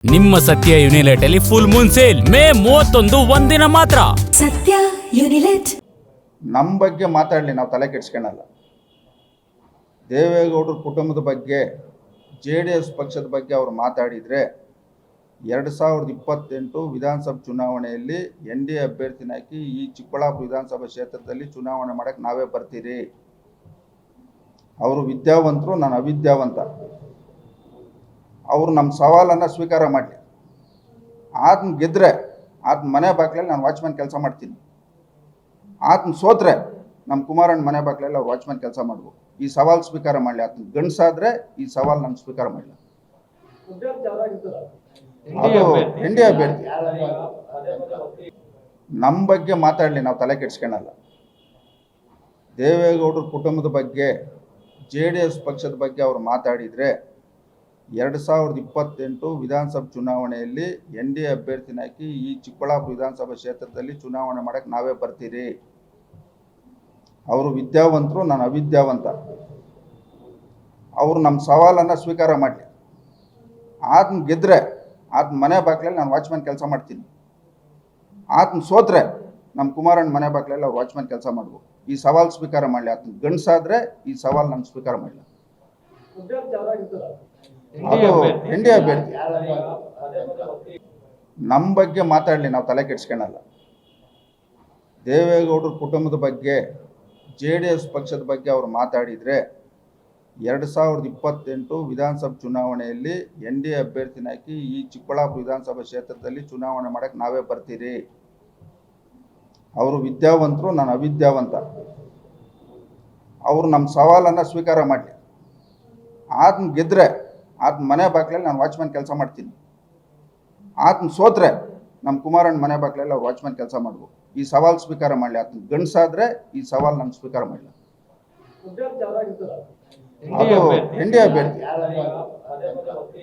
ನಿಮ್ಮ ಸತ್ಯ ಯುನಿಲೆಟ್ ಅಲ್ಲಿ ಫುಲ್ ಮೂನ್ ಸೇಲ್ ಮೇ 31 ಒಂದಿನ ಮಾತ್ರ. ಸತ್ಯ ಯುನಿಲೆಟ್ ನಮ್ಮ ಬಗ್ಗೆ ಮಾತಾಡಲಿ, ನಾವು ತಲೆ ಕೆಡಿಸ್ಕೊಳ್ಳಲ್ಲ. ದೇವೇಗೌಡರ ಕುಟುಂಬದ ಬಗ್ಗೆ, JDS ಪಕ್ಷದ ಬಗ್ಗೆ ಅವರು ಮಾತಾಡಿದರೆ 2028 ವಿಧಾನಸಭೆ ಚುನಾವಣೆಯಲ್ಲಿ NDA ಅಭ್ಯರ್ಥಿನ ಹಾಕಿ ಈ ಚಿಕ್ಕಬಳ್ಳಾಪುರ ವಿಧಾನಸಭಾ ಕ್ಷೇತ್ರದಲ್ಲಿ ಚುನಾವಣೆ ಮಾಡೋಕ್ಕೆ ನಾವೇ ಬರ್ತೀರಿ. ಅವರು ವಿದ್ಯಾವಂತರು, ನಾನು ಅವಿದ್ಯಾವಂತ. ಅವರು ನಮ್ಮ ಸವಾಲನ್ನು ಸ್ವೀಕಾರ ಮಾಡಲಿ. ಆತನ ಗೆದ್ದರೆ ಆತನ ಮನೆ ಬಾಗಿಲಲ್ಲಿ ನಾನು ವಾಚ್ಮ್ಯಾನ್ ಕೆಲಸ ಮಾಡ್ತೀನಿ. ಆತನ ಸೋತ್ರೆ ನಮ್ಮ ಕುಮಾರಣ್ಣ ಮನೆ ಬಾಗಿಲಲ್ಲಿ ಅವ್ರು ವಾಚ್ಮ್ಯಾನ್ ಕೆಲಸ ಮಾಡ್ಬೋದು. ಈ ಸವಾಲು ಸ್ವೀಕಾರ ಮಾಡಲಿ. ಆತನ ಗಂಡಸಾದ್ರೆ ಈ ಸವಾಲು ನಾನು ಸ್ವೀಕಾರ ಮಾಡಲಿ. ಅದು NDA ಅಭ್ಯರ್ಥಿ. ನಮ್ಮ ಬಗ್ಗೆ ಮಾತಾಡಲಿ, ನಾವು ತಲೆ ಕೆಡಿಸ್ಕೊಳ್ಳಲ್ಲ. ದೇವೇಗೌಡರ ಕುಟುಂಬದ ಬಗ್ಗೆ, JDS ಪಕ್ಷದ ಬಗ್ಗೆ ಅವರು ಮಾತಾಡಿದರೆ 2028 ವಿಧಾನಸಭೆ ಚುನಾವಣೆಯಲ್ಲಿ NDA ಅಭ್ಯರ್ಥಿನ ಹಾಕಿ ಈ ಚಿಕ್ಕಬಳ್ಳಾಪುರ ವಿಧಾನಸಭಾ ಕ್ಷೇತ್ರದಲ್ಲಿ ಚುನಾವಣೆ ಮಾಡೋಕ್ಕೆ ನಾವೇ ಬರ್ತೀರಿ. ಅವರು ವಿದ್ಯಾವಂತರು, ನಾನು ಅವಿದ್ಯಾವಂತ. ಅವರು ನಮ್ಮ ಸವಾಲನ್ನು ಸ್ವೀಕಾರ ಮಾಡಲಿ. ಆತನ ಗೆದ್ದರೆ ಆತನ ಮನೆ ಬಾಗಿಲಲ್ಲಿ ನಾನು ವಾಚ್ಮ್ಯಾನ್ ಕೆಲಸ ಮಾಡ್ತೀನಿ. ಆತನ ಸೋತ್ರೆ ನಮ್ಮ ಕುಮಾರಣ್ಣ ಮನೆ ಬಾಗಿಲಲ್ಲಿ ಅವ್ರು ವಾಚ್ಮ್ಯಾನ್ ಕೆಲಸ ಮಾಡ್ಬೋದು. ಈ ಸವಾಲು ಸ್ವೀಕಾರ ಮಾಡಲಿ. ಆತನ ಗಂಡಸಾದ್ರೆ ಈ ಸವಾಲು ನಾನು ಸ್ವೀಕಾರ ಮಾಡಲಿ. ಅದು NDA ಅಭ್ಯರ್ಥಿ. ನಮ್ಮ ಬಗ್ಗೆ ಮಾತಾಡಲಿ, ನಾವು ತಲೆ ಕೆಡಿಸ್ಕೊಳ್ಳಲ್ಲ. ದೇವೇಗೌಡರ ಕುಟುಂಬದ ಬಗ್ಗೆ, JDS ಪಕ್ಷದ ಬಗ್ಗೆ ಅವರು ಮಾತಾಡಿದರೆ 2028 ವಿಧಾನಸಭೆ ಚುನಾವಣೆಯಲ್ಲಿ NDA ಅಭ್ಯರ್ಥಿನ ಹಾಕಿ ಈ ಚಿಕ್ಕಬಳ್ಳಾಪುರ ವಿಧಾನಸಭಾ ಕ್ಷೇತ್ರದಲ್ಲಿ ಚುನಾವಣೆ ಮಾಡೋಕ್ಕೆ ನಾವೇ ಬರ್ತೀರಿ. ಅವರು ವಿದ್ಯಾವಂತರು, ನಾನು ಅವಿದ್ಯಾವಂತ. ಅವರು ನಮ್ಮ ಸವಾಲನ್ನು ಸ್ವೀಕಾರ ಮಾಡಲಿ. ಆತನ ಗೆದ್ದರೆ ಆತನ ಮನೆ ಬಾಗಿಲಲ್ಲಿ ನಾನು ವಾಚ್ಮ್ಯಾನ್ ಕೆಲಸ ಮಾಡ್ತೀನಿ. ಆತನ ಸೋತ್ರೆ ನಮ್ಮ ಕುಮಾರಣ್ಣ ಮನೆ ಬಾಗಿಲಲ್ಲಿ ಅವ್ರು ವಾಚ್ಮ್ಯಾನ್ ಕೆಲಸ ಮಾಡ್ಬೋದು. ಈ ಸವಾಲು ಸ್ವೀಕಾರ ಮಾಡಲಿ. ಆತನ ಗಂಡಸಾದ್ರೆ ಈ ಸವಾಲು ನಾನು ಸ್ವೀಕಾರ ಮಾಡಲಿ. ಅದು NDA ಅಭ್ಯರ್ಥಿ.